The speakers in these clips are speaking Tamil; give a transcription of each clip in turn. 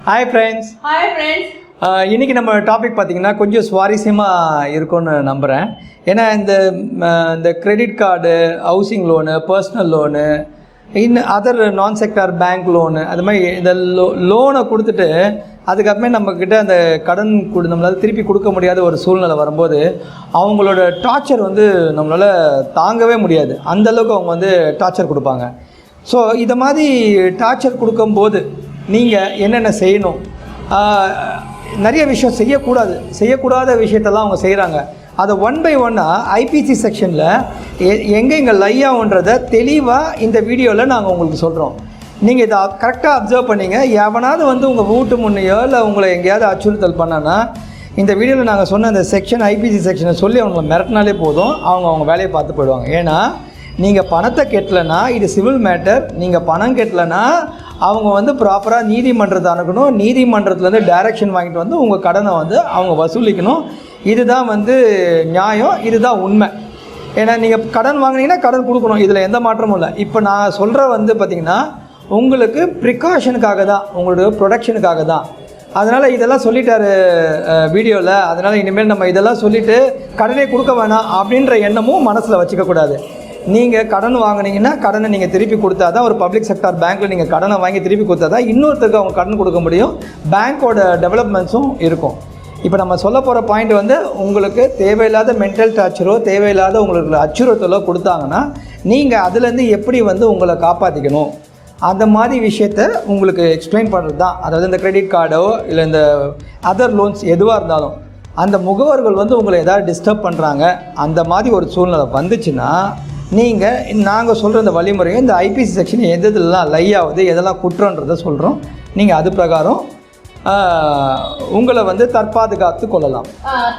Hi friends. Hi friends. இன்னைக்கு நம்ம டாபிக் பார்த்தீங்கன்னா கொஞ்சம் சுவாரஸ்யமாக இருக்கும்னு நம்புகிறேன். ஏன்னா இந்த credit card, housing loan, personal loan, இன்னும் அதர் நான் செக்டார் பேங்க் லோனு, அது மாதிரி இந்த லோனை கொடுத்துட்டு அதுக்கப்புறமே நம்மக்கிட்ட அந்த கடன் நம்மளால் திருப்பி கொடுக்க முடியாத ஒரு சூழ்நிலை வரும்போது அவங்களோட டார்ச்சர் நம்மளால் தாங்கவே முடியாது. அந்தளவுக்கு அவங்க டார்ச்சர் கொடுப்பாங்க. ஸோ இதை மாதிரி டார்ச்சர் கொடுக்கும்போது நீங்கள் என்னென்ன செய்யணும், நிறைய விஷயம் செய்யக்கூடாத விஷயத்தெல்லாம் அவங்க செய்கிறாங்க. அதை ஒன் பை ஒன்னாக ஐபிசி செக்ஷனில் எங்கே லை ஆகுன்றதை தெளிவாக இந்த வீடியோவில் நாங்கள் உங்களுக்கு சொல்கிறோம். நீங்கள் இதை கரெக்டாக அப்சர்வ் பண்ணிங்க. எவனாவது உங்கள் வீட்டு முன்னையோ இல்லை உங்களை எங்கேயாவது அச்சுறுத்தல் பண்ணான்னா இந்த வீடியோவில் நாங்கள் சொன்ன அந்த செக்ஷன் ஐபிசி செக்ஷனை சொல்லி அவங்கள மிரட்டினாலே போதும், அவங்க வேலையை பார்த்து போயிடுவாங்க. ஏன்னா நீங்கள் பணத்தை கட்டலைன்னா இது சிவில் மேட்டர். நீங்கள் பணம் கட்டலைன்னா அவங்க ப்ராப்பராக நீதிமன்றத்தை அணுகணும். நீதிமன்றத்துலேருந்து டைரக்ஷன் வாங்கிட்டு உங்கள் கடனை அவங்க வசூலிக்கணும். இதுதான் நியாயம், இதுதான் உண்மை. ஏன்னா நீங்கள் கடன் வாங்கினீங்கன்னா கடன் கொடுக்கணும், இதில் எந்த மாற்றமும் இல்லை. இப்போ நான் சொல்கிற பார்த்திங்கன்னா உங்களுக்கு ப்ரிகாஷனுக்காக தான், உங்களுடைய ப்ரொடக்ஷனுக்காக தான். அதனால் இதெல்லாம் சொல்லிட்டாரு வீடியோவில். அதனால் இனிமேல் நம்ம இதெல்லாம் சொல்லிவிட்டு கடனே கொடுக்க வேணாம் அப்படின்ற எண்ணமும் மனசில் வச்சுக்கக்கூடாது. நீங்கள் கடன் வாங்கினீங்கன்னா கடனை நீங்கள் திருப்பி கொடுத்தா தான், ஒரு பப்ளிக் செக்டார் பேங்க்கில் நீங்கள் கடனை வாங்கி திருப்பி கொடுத்தா தான் இன்னொருத்தருக்கு அவங்க கடன் கொடுக்க முடியும். பேங்க்கோட டெவலப்மெண்ட்ஸும் இருக்கும். இப்போ நம்ம சொல்ல போகிற பாயிண்ட் உங்களுக்கு தேவையில்லாத மென்டல் டார்ச்சரோ தேவையில்லாத உங்களுக்கு அச்சுறுத்தலோ கொடுத்தாங்கன்னா நீங்கள் அதுலேருந்து எப்படி உங்களை காப்பாற்றிக்கணும் அந்த மாதிரி விஷயத்த உங்களுக்கு எக்ஸ்பிளைன் பண்ணுறது தான். அதாவது இந்த கிரெடிட் கார்டோ இல்லை இந்த அதர் லோன்ஸ் எதுவாக இருந்தாலும் அந்த முகவர்கள் உங்களை எதாவது டிஸ்டர்ப் பண்ணுறாங்க, அந்த மாதிரி ஒரு சூழ்நிலை வந்துச்சுன்னா நாங்கள் சொல்கிற இந்த வழிமுறையை இந்த ஐபிசி செக்ஷன் எதெல்லாம் லை ஆகுது, எதெல்லாம் குற்றன்றதை சொல்கிறோம். நீங்கள் அது பிரகாரம் உங்களை தற்பாதுகாத்து கொள்ளலாம்.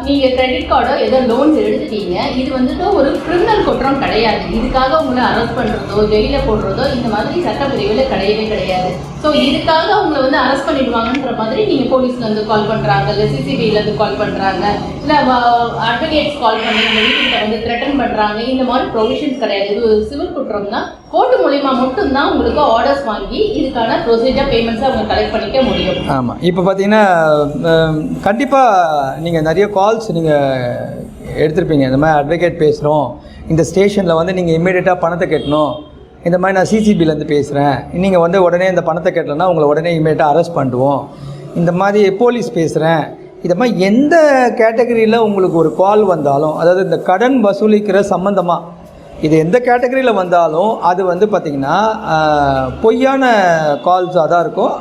நீங்கள் கிரெடிட் கார்டோ ஏதோ லோன் எடுத்துட்டீங்க, இது ஒரு கிரிமினல் குற்றம் கிடையாது. இதுக்காக உங்களை அரெஸ்ட் பண்ணுறதோ ஜெயிலில் போடுறதோ இந்த மாதிரி சட்டப்பிரிவில் கிடையவே கிடையாது. ஸோ இதுக்காக உங்களை அரெஸ்ட் பண்ணிடுவாங்கன்ற மாதிரி நீங்கள் போலீஸ்லேருந்து கால் பண்ணுறாங்க, இல்லை சிசிபிலேருந்து கால் பண்ணுறாங்க, இல்லை அட்வொகேட்ஸ் கால் பண்ணி உங்கள் வீட்டுக்கிட்ட த்ரெட்டன் பண்ணுறாங்க. இந்த மாதிரி ப்ரொவிஷன்ஸ் கிடையாது. இது ஒரு சிவில் குற்றம் தான். கோர்ட்டு மூலிமா மட்டும்தான் உங்களுக்கு ஆர்டர்ஸ் வாங்கி இதுக்கான ப்ரொசீஜர் பேமெண்ட்ஸை அவங்க கலெக்ட் பண்ணிக்க முடியும். ஆமாம். இப்போ பார்த்தீங்கன்னா கண்டிப்பாக நீங்கள் நிறைய கால்ஸ் நீங்கள் எடுத்திருப்பீங்க. இந்த மாதிரி அட்வொகேட் பேசுகிறோம், இந்த ஸ்டேஷனில் நீங்கள் இம்மீடியட்டாக பணத்தை கட்டணும், இந்த மாதிரி நான் சிசிபிலேருந்து பேசுகிறேன், நீங்கள் உடனே இந்த பணத்தை கட்டலைன்னா உங்களை உடனே இம்மீடியட்டாக அரெஸ்ட் பண்ணுவோம், இந்த மாதிரி போலீஸ் பேசுகிறேன். இந்த மாதிரி எந்த கேட்டகரியில் உங்களுக்கு ஒரு கால் வந்தாலும், அதாவது இந்த கடன் வசூலிக்கிற சம்மந்தமாக இது எந்த கேட்டகரியில் வந்தாலும் அது பார்த்திங்கன்னா பொய்யான கால்ஸாக தான் இருக்கும்.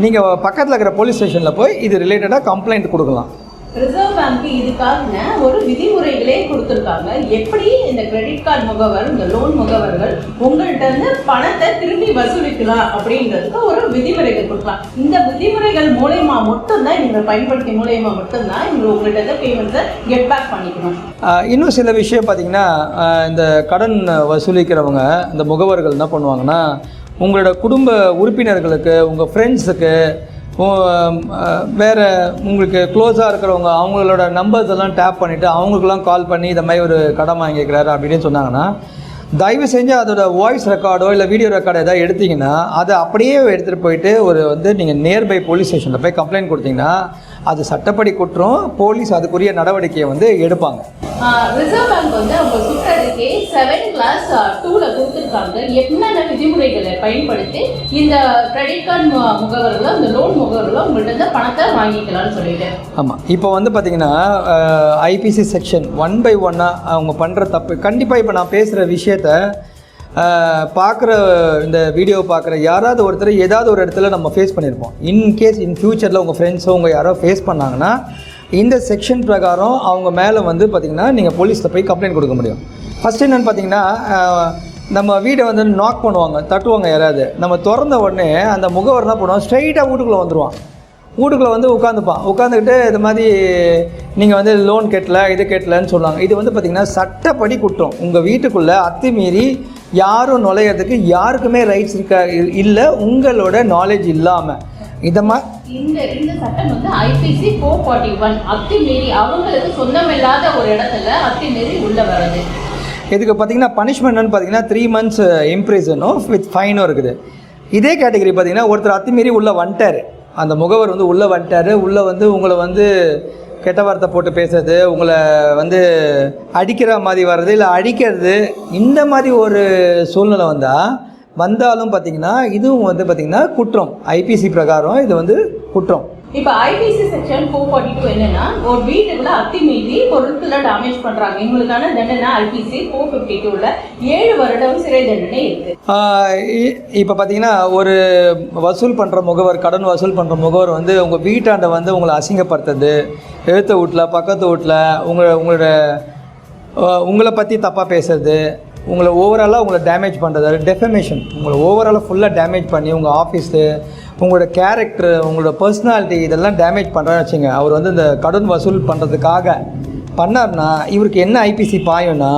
நீங்கள் பக்கத்தில் இருக்கிற போலீஸ் ஸ்டேஷனில் போய் இது ரிலேட்டடாக கம்ப்ளைண்ட் கொடுக்கலாம். ரிசர்வ் பேங்க் இதுக்காக ஒரு விதிமுறைகளே கொடுத்துருக்காங்க. எப்படி இந்த கிரெடிட் கார்டு முகவர், இந்த லோன் முகவர்கள் உங்கள்கிட்ட இருந்து பணத்தை திரும்பி வசூலிக்கலாம் அப்படின்றதுக்கு ஒரு விதிமுறைகள் கொடுக்கலாம். இந்த விதிமுறைகள் மூலயமா மட்டும்தான் நீங்கள் பயன்படுத்தி மூலயமா மட்டும்தான் உங்கள்கிட்ட இருந்து பேமெண்ட்ஸை கெட் பேக் பண்ணிக்கணும். இன்னும் சில விஷயம் பார்த்தீங்கன்னா இந்த கடன் வசூலிக்கிறவங்க இந்த முகவர்கள் என்ன பண்ணுவாங்கன்னா உங்களோட குடும்ப உறுப்பினர்களுக்கு, உங்கள் ஃப்ரெண்ட்ஸுக்கு, வேறு உங்களுக்கு க்ளோஸாக இருக்கிறவங்க அவங்களோட நம்பர்ஸ் எல்லாம் டேப் பண்ணிவிட்டு அவங்களுக்கெல்லாம் கால் பண்ணி இந்த மாதிரி ஒரு கடன் வாங்கிக்கிறாரு அப்படின்னு சொன்னாங்கன்னா தயவு செஞ்சு அதோட வாய்ஸ் ரெக்கார்டோ இல்லை வீடியோ ரெக்கார்டோ எதாவது எடுத்திங்கன்னா அதை அப்படியே எடுத்துகிட்டு போயிட்டு நீங்கள் நியர்பை போலீஸ் ஸ்டேஷனில் போய் கம்ப்ளைண்ட் கொடுத்தீங்கன்னா அது சட்டப்படி குற்றம். போலீஸ் அதுக்குரிய நடவடிக்கையை எடுப்பாங்க. ரிசர்வ் பேங்க் அவங்க சுற்றறிக்கை 7 கிளாஸ் 2ல கொடுத்துருக்காங்க. என்னென்ன விதிமுறைகளை பயன்படுத்தி இந்த கிரெடிட் கார்டு முகவர்களோ இந்த லோன் முகவர்களோ உங்கள்கிட்ட பணத்தை வாங்கிக்கலாம்னு சொல்லிட்டு. ஆமாம். இப்போ பார்த்தீங்கன்னா ஐபிசி செக்ஷன் 1 by 1 அவங்க பண்ணுற தப்பு கண்டிப்பாக இப்போ நான் பேசுகிற விஷயத்த பார்க்குற இந்த வீடியோ பார்க்குற யாராவது ஒருத்தர் ஏதாவது ஒரு இடத்துல நம்ம ஃபேஸ் பண்ணியிருப்போம். இன்கேஸ் இன் ஃப்யூச்சரில் உங்கள் ஃப்ரெண்ட்ஸோ உங்கள் யாரோ ஃபேஸ் பண்ணாங்கன்னா இந்த செக்ஷன் பிரகாரம் அவங்க மேலே பார்த்திங்கன்னா நீங்கள் போலீஸில் போய் கம்ப்ளைண்ட் கொடுக்க முடியும். ஃபஸ்ட் என்னென்னு பார்த்தீங்கன்னா நம்ம வீடை நாக் பண்ணுவாங்க, தட்டுவாங்க யாராவது. நம்ம திறந்த உடனே அந்த முகவர் என்ன பண்ணுவோம், ஸ்ட்ரைட்டாக வீட்டுக்குள்ளே வந்துடுவான். வீட்டுக்குள்ளே உட்காந்துப்பான். உட்காந்துக்கிட்டு இது மாதிரி நீங்கள் லோன் கட்டலை, இது கட்டலைன்னு சொல்லுவாங்க. இது பார்த்திங்கன்னா சட்டப்படி குற்றம். உங்கள் வீட்டுக்குள்ளே அத்துமீறி யாரும் நுழையிறதுக்கு யாருக்குமே ரைட்ஸ் இல்லை, உங்களோட நாலேஜ் இல்லாமல். இந்த சட்டம் ஐபிசி 441 அத்துமீறி அவங்களுக்கு சொந்தமில்லாத ஒரு இடத்துல அத்துமீறி உள்ள வருது. இதுக்கு பார்த்தீங்கன்னா பனிஷ்மெண்ட்னு பார்த்தீங்கன்னா 3 months இம்ப்ரிசனும் வித் ஃபைனும் இருக்குது. இதே கேட்டகரி பார்த்தீங்கன்னா ஒருத்தர் அத்துமீறி உள்ள வந்துட்டார், அந்த முகவர் வந்து உள்ளே வந்துட்டார், உள்ளே வந்து உங்களை வந்து கெட்ட வார்த்தை போட்டு பேசுறது, உங்களை வந்து அடிக்கிற மாதிரி வர்றது, இல்லை அடிக்கிறது, இந்த மாதிரி ஒரு சூழ்நிலை வந்தாலும் பார்த்திங்கன்னா இதுவும் வந்து பார்த்திங்கன்னா குற்றம். ஐபிசி பிரகாரம் இது வந்து குற்றம். இப்போ ஐபிசி செக்ஷன் 442 என்னன்னா, ஒரு வீட்டுக்குள்ள அத்துமீறி பொருட்களை டேமேஜ் பண்றாங்க, இவங்களுக்கான தண்டனை ஐபிசி 452ல 7 வருடம் சிறை தண்டனை இருக்கு. இப்போ பார்த்தீங்கன்னா ஒரு வசூல் பண்ணுற முகவர், கடன் வசூல் பண்ணுற முகவர் வந்து உங்கள் வீட்டாண்ட வந்து உங்களை அசிங்கப்படுத்துறது, எழுத்த வீட்டில் பக்கத்து வீட்டில் உங்களை பற்றி தப்பாக பேசுறது, உங்களை ஓவராலாக உங்களை டேமேஜ் பண்ணுறது, டெஃபமேஷன், உங்களை ஓவராலாக ஃபுல்லாக டேமேஜ் பண்ணி உங்கள் ஆஃபீஸு, உங்களோட கேரக்டர், உங்களோட பர்சனாலிட்டி இதெல்லாம் டேமேஜ் பண்ணுறான்னு வச்சுங்க. அவர் வந்து இந்த கடன் வசூல் பண்ணுறதுக்காக பண்ணார்னா இவருக்கு என்ன ஐபிசி பாயும்னா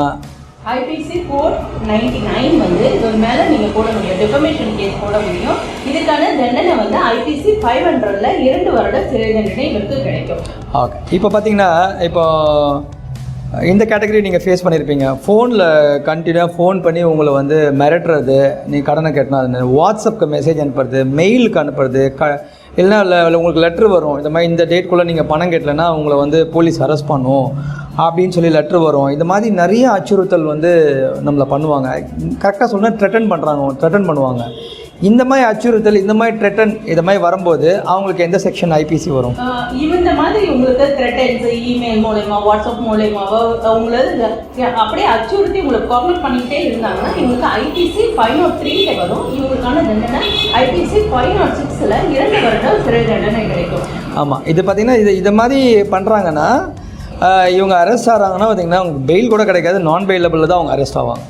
ஐபிசி 499 வந்து இது மேலே நீங்கள் போட முடியும், டெஃபமேஷன் கேஸ் போட முடியும். இதுக்கான தண்டனை வந்து ஐபிசி 500ல 2 வருடம் சிறை தண்டனை இவருக்கு கிடைக்கும். ஓகே. இப்போ பார்த்தீங்கன்னா இப்போ இந்த கேட்டகரி நீங்கள் ஃபேஸ் பண்ணியிருப்பீங்க. ஃபோனில் கண்டினியூவாக ஃபோன் பண்ணி உங்களை வந்து மிரட்டுறது, நீ கடனை கட்டினா வாட்ஸ்அப்புக்கு மெசேஜ் அனுப்புறது, மெயிலுக்கு அனுப்புறது, இல்லைன்னா உங்களுக்கு லெட்ரு வரும், இந்த மாதிரி இந்த டேட்குள்ளே நீங்கள் பணம் கட்டலைன்னா உங்களை வந்து போலீஸ் அரெஸ்ட் பண்ணும் அப்படின்னு சொல்லி லெட்ரு வரும். இந்த மாதிரி நிறைய அச்சுறுத்தல் வந்து நம்மளை பண்ணுவாங்க. கரெக்டாக சொன்னால் த்ரெட்டன் பண்ணுவாங்க. இந்த மாதிரி அச்சுறுத்தல், இந்த மாதிரி த்ரெட்டன், இந்த மாதிரி வரும்போது அவங்களுக்கு எந்த செக்ஷன் ஐபிசி வரும்? இந்த மாதிரி உங்களுக்கு த்ரெட்டன்ஸ் இமெயில் மூலமா, வாட்ஸ்அப் மூலமாவோ உங்களுக்கு அப்படியே அச்சுறுத்தி உங்களுக்கு கார்னர் பண்ணிக்கிட்டே இருந்தாங்கன்னா இவங்களுக்கு ஐபிசி 503 வரும். இவங்களுக்கான தண்டனை ஐபிசி 506ல 2 வருடம் சிறை தண்டனை கிடைக்கும். ஆமாம். இது பார்த்தீங்கன்னா இது மாதிரி பண்ணுறாங்கன்னா இவங்க அரெஸ்ட் ஆகிறாங்கன்னா பார்த்தீங்கன்னா அவங்க பெயில் கூட கிடைக்காது, நான் பெயிலபிளில் தான் அவங்க அரெஸ்ட் ஆவாங்க.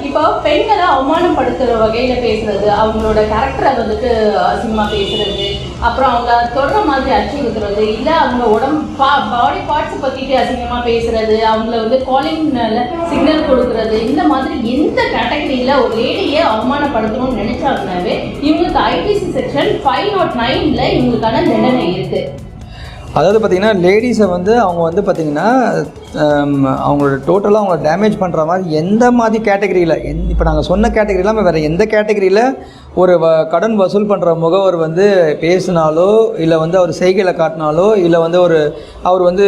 இப்போ பெண்களை அவமானப்படுத்துகிற வகையில் பேசுறது, அவங்களோட கேரக்டரை வந்துட்டு அசிங்கமாக பேசுறது, அப்புறம் அவங்க தொடர மாதிரி அச்சுறுத்துறது, இல்லை அவங்க பாடி பார்ட்ஸை பற்றிட்டு அசிங்கமாக பேசுறது, அவங்கள வந்து காலிங்ல சிக்னல் கொடுக்கறது, இந்த மாதிரி எந்த கேட்டகரியில் ஒரு லேடியை அவமானப்படுத்தணும்னு நினைச்சாங்கனாவே இவங்களுக்கு ஐபிசி செக்ஷன் 509ல இவங்களுக்கான தண்டனை இருக்குது. அதாவது பார்த்திங்கன்னா லேடிஸை வந்து அவங்க வந்து பார்த்திங்கன்னா அவங்களோட டோட்டலாக அவங்கள டேமேஜ் பண்ணுற மாதிரி எந்த மாதிரி கேட்டகரியில், இப்போ நாங்கள் சொன்ன கேட்டகரி இல்லாமல் வேறு எந்த கேட்டகரியில் ஒரு கடன் வசூல் பண்ணுற முகவர் வந்து பேசினாலோ, இல்லை வந்து அவர் செய்கையில் காட்டினாலோ, இல்லை வந்து அவர் வந்து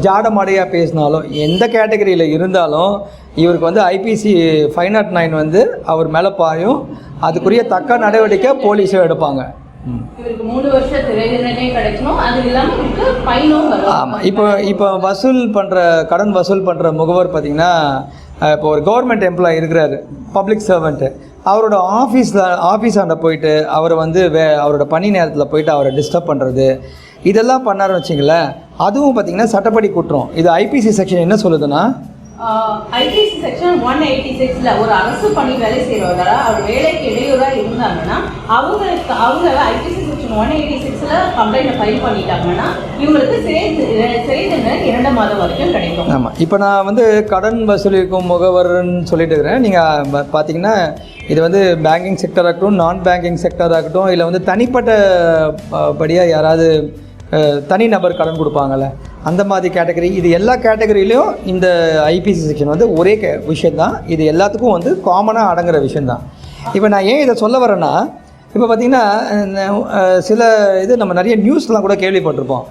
ஜாடமாடையாக பேசினாலோ, எந்த கேட்டகரியில் இருந்தாலும் இவருக்கு வந்து ஐபிசி 509 வந்து அவர் மேலே பாயும். அதுக்குரிய தக்க நடவடிக்கை போலீஸும் எடுப்பாங்க. இவருக்கு 3 வருஷம் சிறை தண்டனை கிடைக்கணும். அது இல்லாமல் இவருக்கு ஃபைனும் வரும். ஆமாம். இப்போ கடன் வசூல் பண்ணுற முகவர் பார்த்திங்கன்னா இப்போ ஒரு கவர்மெண்ட் எம்ப்ளாயி இருக்கிறாரு, பப்ளிக் சர்வெண்ட்டு, அவரோட ஆஃபீஸாண்ட போயிட்டு அவரை வந்து அவரோட பணி நேரத்தில் போயிட்டு அவரை டிஸ்டர்ப் பண்ணுறது, இதெல்லாம் பண்ணாருன்னு வச்சிங்களேன், அதுவும் பார்த்திங்கன்னா சட்டப்படி குற்றம். இது ஐபிசி செக்ஷன் என்ன சொல்லுதுன்னா, ஐபிசி செக்ஷன் 186ல ஒரு அரசு பணி வேலை செய்கிறவங்களா அவர் வேலைக்கு இடையூறாக இருந்தாங்கன்னா அவங்க ஐபிசி செக்ஷன் 186ல கம்ப்ளைண்ட் ஃபைல் பண்ணிட்டாங்கன்னா இவங்களுக்கு சிறை தண்டனை 2 மாதம் வரைக்கும் கிடைக்கும். ஆமாம். இப்போ நான் வந்து கடன் வசூலிக்கும் முகவர்னு சொல்லிட்டு இருக்கிறேன். நீங்கள் பார்த்தீங்கன்னா இது வந்து பேங்கிங் செக்டராக இருக்கட்டும், நான் பேங்கிங் செக்டராக இருக்கட்டும், இல்லை வந்து தனிப்பட்ட படியாக யாராவது தனிநபர் கடன் கொடுப்பாங்கள்ல, அந்த மாதிரி கேட்டகரி, இது எல்லா கேட்டகரியிலையும் இந்த ஐபிசி செக்ஷன் வந்து ஒரே விஷயந்தான். இது எல்லாத்துக்கும் வந்து காமனாக அடங்குற விஷயந்தான். இப்போ நான் ஏன் இதை சொல்ல வரேன்னா, இப்போ பார்த்திங்கன்னா சில இது நம்ம நிறைய நியூஸ்லாம் கூட கேள்விப்பட்டிருப்போம்.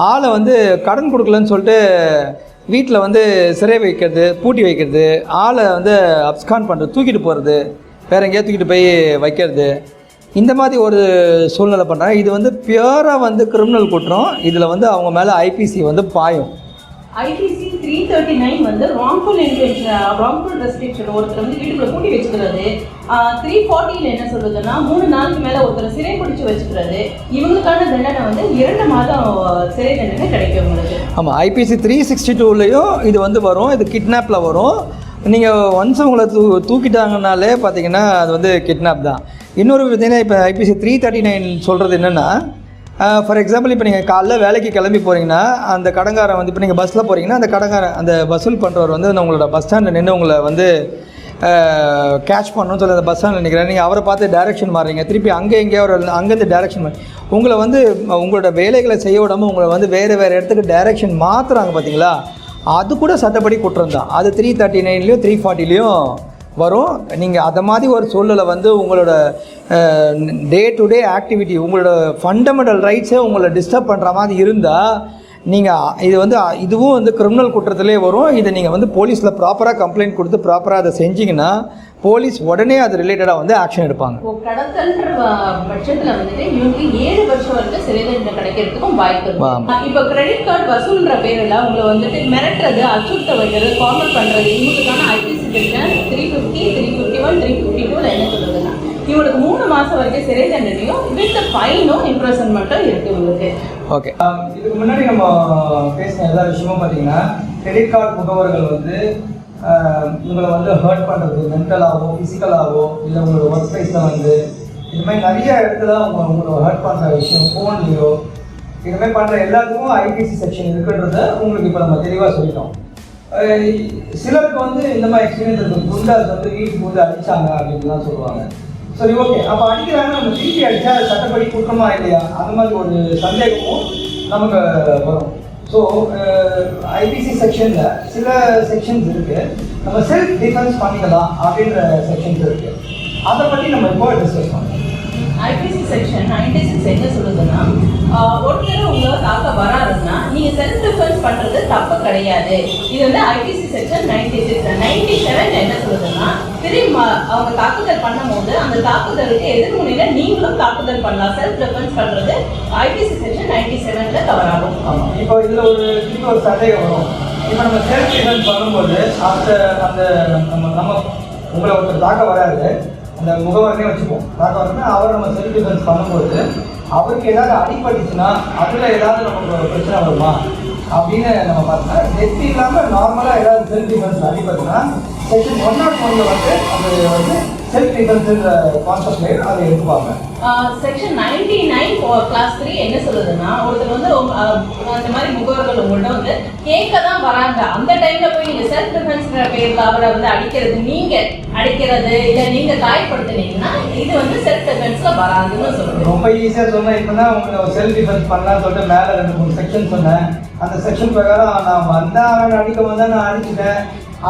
ஆளை வந்து கடன் கொடுக்கலன்னு சொல்லிட்டு வீட்டில் வந்து சிறை வைக்கிறது, பூட்டி வைக்கிறது, ஆளை வந்து அப்ஸ்கான் பண்ணுறது, தூக்கிட்டு போகிறது, வேறு எங்கேயா தூக்கிட்டு போய் வைக்கிறது, இந்த மாதிரி ஒரு சூழ்நிலை பண்ணுறாங்க. இது வந்து பியூராக வந்து கிரிமினல் குற்றம். இதில் வந்து அவங்க மேலே ஐபிசி வந்து பாயும். ஐபிசி 339 வந்து ராங்ஃபுல் ரெஸ்ட்ரிக்ஷன், ஒருத்தர் வந்து வீட்டுக்குள்ள பூட்டி வச்சுக்கிறது. 340ல என்ன சொல்லுதுன்னா 3 நாளுக்கு மேலே ஒருத்தர் சிறை பிடிச்சி வச்சுக்கிறது. இவங்களுக்கான தண்டனை வந்து 2 மாதம் சிறை தண்டனை கிடைக்கும் உங்களுக்கு. ஆமாம். ஐபிசி 362லையும் இது வந்து வரும். இது கிட்னாப்பில் வரும். நீங்கள் ஒன்ஸ் உங்களை தூக்கிட்டாங்கனாலே பார்த்தீங்கன்னா அது வந்து கிட்னாப் தான். இன்னொரு விதனா இப்போ ஐபிசி 339 சொல்கிறது என்னென்னா, ஃபார் எக்ஸாம்பிள் இப்போ நீங்கள் காலைல வேலைக்கு கிளம்பி போகிறீங்கன்னா அந்த கடங்காரன் வந்து, இப்போ நீங்கள் பஸ்ஸில் போகிறீங்கன்னா அந்த வசூல் பண்ணுறவர் வந்து உங்களோட பஸ் ஸ்டாண்டில் நின்று உங்களை வந்து கேட்ச் பண்ணணும்னு சொல்லி அந்த பஸ் ஸ்டாண்டில் நிற்கிறேன். நீங்கள் அவரை பார்த்து டைரெக்ஷன் மாறுறீங்க, திருப்பி அங்கேருந்து டைரெக்ஷன் மாறி உங்களை வந்து உங்களோட வேலைகளை செய்ய விடாமல் உங்களை வந்து வேறு இடத்துக்கு டைரெக்ஷன் மாற்றுறாங்க பார்த்தீங்களா, அது கூட சட்டப்படி குற்றம் தான். அது 339லையும் 340லையும் வரும். நீங்கள் அதை மாதிரி ஒரு சூழலை வந்து உங்களோட டே டு டே ஆக்டிவிட்டி, உங்களோட ஃபண்டமெண்டல் ரைட்ஸை உங்களை டிஸ்டர்ப் பண்ணுற மாதிரி இருந்தால் நீங்கள் இது வந்து இதுவும் வந்து கிரிமினல் குற்றத்திலே வரும். இதை நீங்கள் வந்து போலீஸில் ப்ராப்பராக கம்ப்ளைண்ட் கொடுத்து ப்ராப்பராக அதை செஞ்சிங்கன்னா போலீஸ் உடனே அது ரிலேட்டடாக வந்து ஆக்ஷன் எடுப்பாங்க. கடத்தல்ன்ற பட்சத்தில் வந்துட்டு இவங்களுக்கு 7 வருஷம் வரைக்கும் சிறை தண்டனை கிடைக்கிறதுக்கும் வாய்ப்பு இருக்கு. இப்போ கிரெடிட் கார்டு வசூல்ன்ற பேரில் உங்களை வந்துட்டு மிரட்டுறது, அச்சுறுத்த வைக்கிறது, கார்னர் பண்ணுறது, இவங்களுக்கான ஐபிசி செக்ஷன் 350, 351, 352 என்ன சொல்றதுன்னா இவங்களுக்கு 3 மாதம் வரைக்கும் சிறை தண்டனையும் வித் ஃபைனும் இம்ப்ரெசன்மெண்ட்டும் இருக்குது உங்களுக்கு. ஓகே, இதுக்கு முன்னாடி நம்ம பேசின எல்லா விஷயமும் பார்த்தீங்கன்னா கிரெடிட் கார்டு முகவர்கள் வந்து உங்களை வந்து ஹர்ட் பண்ணுறது, மென்டலாகவோ ஃபிசிக்கலாகவோ இல்லை உங்களோட ஒர்க் ப்ளேஸில் வந்து இது மாதிரி நிறைய இடத்துல உங்களை ஹர்ட் பண்ணுற விஷயம், ஃபோன்லேயோ இதுமாதிரி பண்ணுற எல்லாத்துக்கும் ஐபிசி செக்ஷன் இருக்குன்றத உங்களுக்கு இப்போ நம்ம தெளிவாக சொல்லிட்டோம். சிலருக்கு வந்து இந்த மாதிரி எக்ஸ்பீரியன்ஸ் இருக்குது, குண்டாஸ் வந்து வீட்டுக்கு வந்து அடித்தாங்க அப்படின்லாம் சொல்லுவாங்க. சரி, ஓகே, அப்போ அடிக்கிறாங்க, நம்ம திருப்பி அடித்தா சட்டப்படி குற்றமா இல்லையா, அந்த மாதிரி ஒரு சந்தேகமும் நமக்கு வரும். ஸோ ஐபிசி செக்ஷனில் சில செக்ஷன்ஸ் இருக்குது, நம்ம செல்ஃப் டிஃபென்ஸ் பண்ணிக்கலாம் அப்படின்ற செக்ஷன்ஸ் இருக்குது. அதை பற்றி நம்ம இப்போ டிஸ்கஸ் பண்ணலாம். ஐபிசி செக்ஷன் 96 என்ன சொல்லுதுன்னா, ஒருத்தர் உங்களை தாக்க வராதுன்னா நீங்கள் செல்ஃப் டிஃபென்ஸ் பண்ணுறது தப்பு கிடையாது. இது வந்து ஐபிசி செக்ஷன் 96. 97 என்ன சொல்லுதுன்னா, திரும்ப அவங்க தாக்குதல் பண்ணும்போது அந்த தாக்குதலுக்கு எதிர்முனையில் நீங்களும் தாக்குதல் பண்ணலாம். செல்ஃப் டிஃபென்ஸ் பண்ணுறது ஐபிசி செக்ஷன் 97ல் கவர் ஆகும். ஆமாம், இப்போ இதில் ஒரு சந்தேகம் வரும். இப்போ நம்ம செல்ஃப் டிஃபென்ஸ் பண்ணும்போது அந்த நம்ம உங்களை ஒருத்தர் தாக்க வராது, அந்த முகவரனே வச்சுப்போம், தாக்க வரனா அவர் நம்ம செல்ஃப் டிஃபென்ஸ் பண்ணும்போது அவருக்கு ஏதாவது அடிபட்டுச்சுன்னா அதில் ஏதாவது நமக்கு பிரச்சனை வருமா அப்படின்னு நம்ம பார்த்தோம்னா, டெத் இல்லாமல் நார்மலாக ஏதாவது செல்ஃப் டிஃபென்ஸ் அடிபட்டுனா செக்ஷன் 101 வந்து அது வந்து செல்ஃப் டிஃபென்ஸ்ன்ற கான்செப்ட்ல அதை எடுத்துப்பாங்க. செக்ஷன் 99 கிளாஸ் 3 என்ன சொல்லுதுன்னா, ஒருத்தர் வந்து அந்த மாதிரி முகவர்கள் உங்கள்கிட்ட வந்து கேட்க தான் வராங்க, அந்த டைம்ல போய் நீங்க செல்ஃப் டிஃபென்ஸ்ன்ற பேர்ல அவரை வந்து அடிக்கிறது இல்லை நீங்க காயப்படுத்தினீங்கன்னா இது வந்து செல்ஃப் டிஃபென்ஸ்ல வராதுன்னு சொல்லுங்க. ரொம்ப ஈஸியா சொன்னா, இப்பதான் உங்களுக்கு செல்ஃப் டிஃபென்ஸ் பண்ணலாம்னு சொல்லிட்டு மேல 2-3 செக்ஷன் சொன்னேன். அந்த செக்ஷன் பிரகாரம் நான் வந்தா அவன் அடிக்க வந்தா நான் அடிச்சுட்டேன்,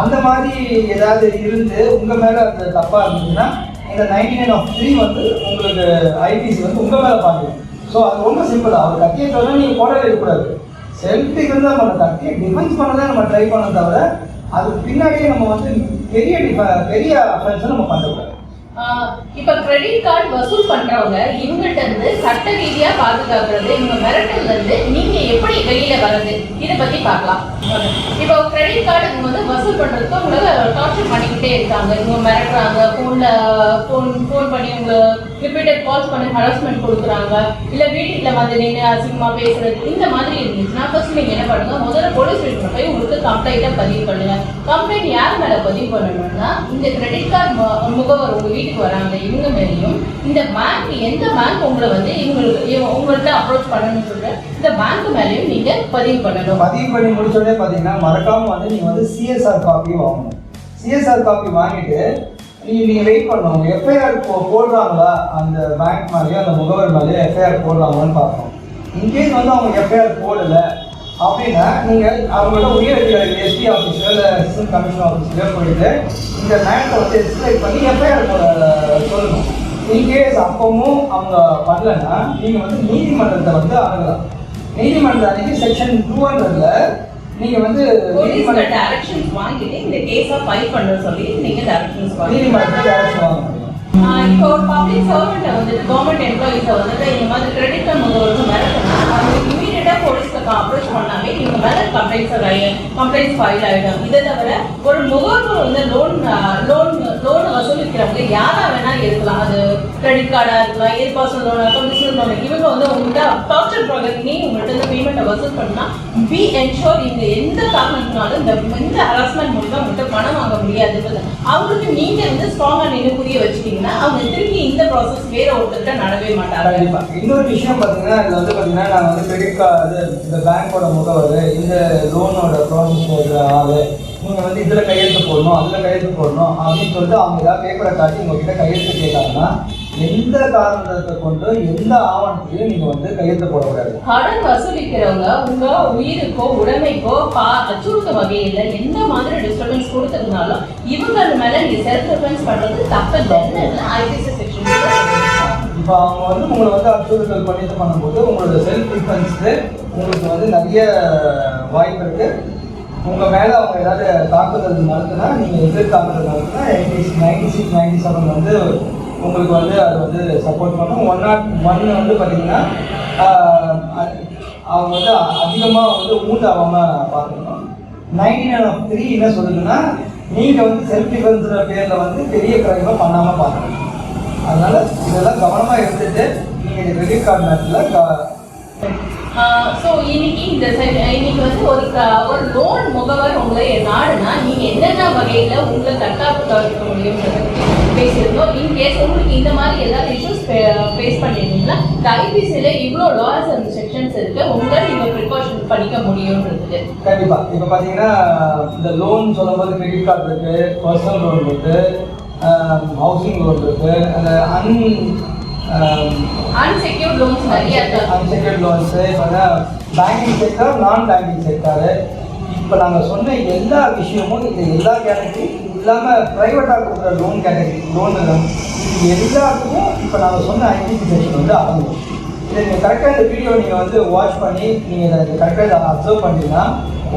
அந்த மாதிரி ஏதாவது இருந்து உங்க மேல அந்த தப்பா இருந்துச்சுன்னா இந்த 99(3) வந்து உங்களுக்கு ஐபிசி வந்து உங்க மேல பாக்குது. ஸோ அது ரொம்ப சிம்பிள். அவர் கத்தியை சொன்னா நீங்க போடவே இருக்கக்கூடாது. செல்ஃப் டிஃபென்ஸ் தான் நம்ம கத்தியை டிஃபென்ஸ் பண்ணதான் நம்ம ட்ரை பண்ண தவிர அதுக்கு பின்னாடியே நம்ம வந்து பெரிய அஃபென்ஸ் நம்ம பண்ணக்கூடாது. இப்ப கிரெடிட் கார்டு வசூல் பண்றவங்க இவங்கள்ட்ட இருந்து சட்ட ரீதியா பாதுகாக்கிறது, இவங்க மிரட்டல்ல இருந்து நீங்க எப்படி வெளியில வர்றது, இதை பத்தி பார்க்கலாம். இப்போ கிரெடிட் கார்டு இவங்க வந்து வசூல் பண்றதுக்கு உங்களை டார்ச்சர் பண்ணிக்கிட்டே இருக்காங்க, இவங்க மிரட்டுறாங்க, ஃபோன் பண்ணி உங்களை ரிப்பீட்டட் கால்ஸ் பண்ணி ஹராஸ்மெண்ட் கொடுக்குறாங்க, இல்ல வீட்டுக்குள்ள வந்து நின்று அசிங்கமா பேசுறது, இந்த மாதிரி இருந்துச்சுன்னா ஃபர்ஸ்ட் நீங்க என்ன பண்ணுங்க, முதல்ல போலீஸ் ஸ்டேஷன் போய் உங்களுக்கு கம்ப்ளைண்ட்டை பதிவு பண்ணுங்க. கம்ப்ளைண்ட் யார் மேல பதிவு பண்ணணும்னா, இந்த கிரெடிட் கார்டு முகவர் உங்க வீட்டுக்கு வராங்க இவங்க மேலேயும், இந்த பேங்க் எந்த பேங்க் உங்களை வந்து உங்கள்கிட்ட அப்ரோச் பண்ணணும்னு சொல்லிட்டு இந்த பேங்க் மேலேயும் நீங்க பதிவு பண்ணணும். பதிவு பண்ணி முடிச்சோடனே பார்த்தீங்கன்னா மறக்காம வந்து நீங்க வந்து சிஎஸ்ஆர் காப்பி வாங்கணும். சிஎஸ்ஆர் காப்பி வாங்கிட்டு நீங்க வெயிட் பண்ணணும். எஃப்ஐஆர் போடுறாங்களா அந்த பேங்க் மேலேயும் அந்த முகவர் மேலேயும் எஃப்ஐஆர் போடுறாங்களான்னு பார்க்கணும். இன்கேஸ் வந்து அவங்க எஃப்ஐஆர் போடல அப்படின்னா நீங்கள் அவங்களோட உயர் அதிகாரிகள் எஸ்பி ஆஃபீஸில் இல்லை அசிஸ்டன்ட் கமிஷனர் ஆஃபீஸில் போயிட்டு இந்த மேட்டரை வந்து எக்ஸ்பிளைன் பண்ணி எஃப்ஐஆர் போட சொல்லணும். இன்கேஸ் அப்பவும் அவங்க பண்ணலைன்னா நீங்கள் வந்து நீதிமன்றத்தை வந்து அணுகலாம். நீதிமன்றம் அன்றைக்கி செக்ஷன் 200ல நீங்கள் வந்து நீதிமன்ற டைரக்ஷன்ஸ் வாங்கிட்டு இந்த கேஸை ஃபைல் பண்ண சொல்லி நீங்கள் டைரக்ஷன்ஸ் நீதிமன்றத்தை டைரக்ஷன் வாங்க முடியும். இப்போ ஒரு பப்ளிக் சர்வெண்ட்டை வந்துட்டு கவர்மெண்ட் எம்ப்ளாயிஸை வந்துட்டு இந்த மாதிரி கிரெடிட் கார்டு முகவருக்கு மிரட்டினா அவங்களுக்கு இமீடியட்டாக போலீஸ்க்கு அப்ரோச் பண்ணாவே இவங்க மேலே கம்ப்ளைண்ட்ஸ் ஃபைல் ஆகிடும். இதை தவிர ஒரு முகவர் வந்து லோன் வசூலிக்கிறவங்க யாராக வேணால் இருக்கலாம். அது கிரெடிட் கார்டாக இருக்கலாம், ஏர் பர்சனல் லோனாக இருக்கலாம், பிஸ்னஸ் லோன். இவங்க வந்து உங்கள்கிட்ட டார்ச்சர் ப்ராடக்ட்னே உங்கள்கிட்ட இந்த பேமெண்ட்டை வசூல் பண்ணால் பி என்ஷோர் இங்கே எந்த காரணத்தினாலும் இந்த ஹராஸ்மெண்ட் மூலமாக உங்கள்கிட்ட பணம் வாங்க முடியாது. அவங்களுக்கு நீங்கள் வந்து ஸ்ட்ராங்காக நின்று புரிய வச்சுட்டீங்கன்னா அவங்க திருப்பி இந்த ப்ராசஸ் வேற ஒருத்தர்கிட்ட நடவே மாட்டாங்க. கண்டிப்பாக. இன்னொரு விஷயம் பார்த்தீங்கன்னா இதில் வந்து பார்த்தீங்கன்னா நாங்கள் வந்து கிரெடிட் கார்டு இந்த பேங்க்கோட முகவர் இந்த லோனோட ப்ராசஸ் ஆள் நீங்கள் வந்து இதில் கையெழுத்து போடணும் அதில் கையெழுத்து போடணும் அப்படின்னு சொல்லிட்டு அவங்க ஏதாவது பேப்பரை காட்டி உங்ககிட்ட கையெழுத்து கேட்டாங்கன்னா எந்த காரணத்தை கொண்டு எந்த ஆவணத்தையும் நீங்கள் வந்து கையெழுத்து போடக்கூடாது. கடன் வசூலிக்கிறவங்க உங்க உயிருக்கோ உடைமைக்கோ அச்சுறுத்த வகையில் எந்த மாதிரி டிஸ்டர்பன்ஸ் கொடுத்ததுனாலும் இவங்க மேல நீங்க செல்ஃப் டிஃபென்ஸ் பண்றது தப்பு இல்லைன்னு ஐபிசி செக்ஷன். இப்போ அவங்க வந்து உங்களை வந்து அச்சுறுத்தல் பண்ணிட்டு பண்ணும்போது உங்களோட செல்ஃப் டிஃபென்ஸுக்கு உங்களுக்கு வந்து நிறைய வாய்ப்பு இருக்குது. உங்கள் மேலே அவங்க ஏதாவது தாக்குதல் நடத்துனா நீங்கள் எதிர் தாக்குதல் நடத்துனா 96, 97 வந்து உங்களுக்கு வந்து அது வந்து சப்போர்ட் பண்ணும். 101 வந்து பார்த்தீங்கன்னா அவங்க வந்து அதிகமாக வந்து ஊட்டாகாமல் பார்த்துக்கணும். 99(3) என்ன சொல்லுதுன்னா நீங்கள் வந்து செல்ஃப் டிஃபென்ஸுற பேரில் வந்து பெரிய கிரைமை பண்ணாமல் பார்க்கணும். அதனால் இதெல்லாம் கவனமாக இருந்துட்டு நீங்கள் இந்த கிரெடிட் கார்டு நேரத்தில் ஸோ இன்னைக்கு வந்து ஒரு லோன் முகவர் உங்களை நாடுனா நீங்கள் என்னென்ன வகையில் உங்களை தற்காப்பு தவிர்க்க முடியும்ன்றது பேசியிருந்தோம். இன்கேஸ் உங்களுக்கு இந்த மாதிரி ஏதாவது இஷ்யூஸ் ஃபேஸ் பண்ணியிருந்தீங்கன்னா இந்த ஐபிசியில் இவ்வளோ லாஸ் அண்ட் செக்ஷன்ஸ் இருக்குது, உங்களை நீங்கள் ப்ரிகாஷன் பண்ணிக்க முடியும்ன்றது. கண்டிப்பாக இப்போ பார்த்தீங்கன்னா இந்த லோன் சொல்லும்போது கிரெடிட் கார்டு இருக்குது, பர்சனல் லோன் இருக்குது, ஹவுசிங் லோன் இருக்குது, அந்த அன்செக்யூர்ட் லோன்ஸ் நிறைய இருக்குது. அன்செக்யூர்ட் லோன்ஸு இப்போ பேங்கிங் செக்டர், நான் பேங்கிங் செக்டரு. இப்போ நாங்கள் சொன்ன எல்லா விஷயமும் இந்த எல்லா கேட்டகரி இல்லாமல் ப்ரைவேட்டாக கொடுக்குற லோன் கேட்டகரி லோன் இது எல்லாத்துக்கும் இப்போ நாங்கள் சொன்ன ஐடிசி செக்ஷன் வந்து அடங்கும். இதை நீங்கள் கரெக்டாக இந்த வீடியோ நீங்கள் வந்து வாட்ச் பண்ணி நீங்கள் இதை கரெக்டாக இதை அப்சர்வ் பண்ணிங்கன்னா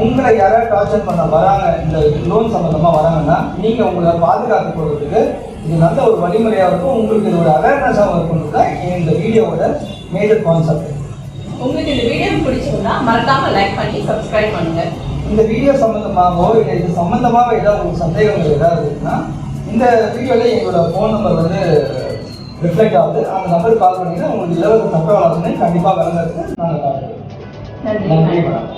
உங்களை யாராவது டார்ச்சர் பண்ண வராங்க, இந்த லோன் சம்மந்தமாக வராங்கன்னா நீங்கள் உங்களை பாதுகாத்து போகிறதுக்கு இது நல்ல ஒரு வழிமுறையாக இருக்கும். உங்களுக்கு இது ஒரு அவேர்னஸாகவும் இருக்கும்னு தான் இந்த வீடியோவோட மேஜர் கான்செப்ட். உங்களுக்கு இந்த வீடியோ பிடிச்சிருந்தா மறக்காம லைக் பண்ணி சப்ஸ்கிரைப் பண்ணுங்க. இந்த வீடியோ சம்மந்தமாகவோ இல்லை இது சம்மந்தமாக ஏதாவது உங்களுக்கு சந்தேகங்கள் ஏதாவது இருக்குன்னா இந்த வீடியோவில் எங்களோட ஃபோன் நம்பர் வந்து ரிஃப்ளெக்ட் ஆகுது. அந்த நம்பருக்கு கால் பண்ணிங்கன்னா உங்களுக்கு இலவச சட்ட ஆலோசனை கண்டிப்பாக வழங்குறதுக்கு நாங்கள் கால் பண்ணுவோம். நன்றி மேடம்.